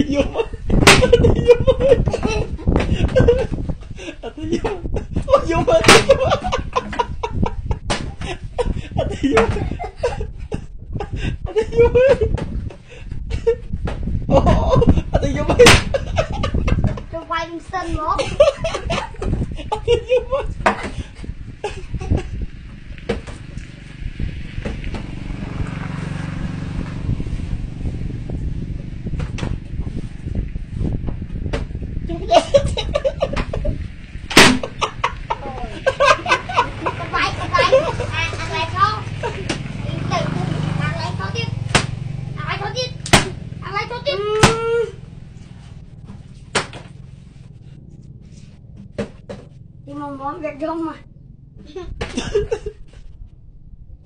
vô vô tôi quay sân nó đi mong món việc không mà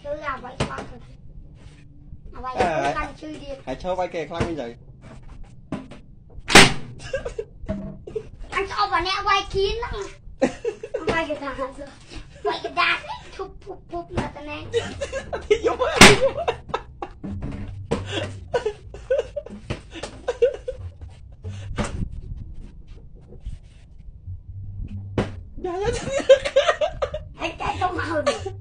cứ là vậy con thôi vậy không cần chơi đi hãy cho vai kè khăn bây giờ anh cho vào nè quay kín lắm quay cái thằng rồi quay cái đá thúc phúc phúc là tao nè anh chạy không màu được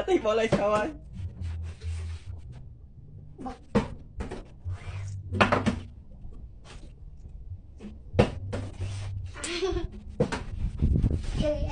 tí bỏ lại sao ơi chơi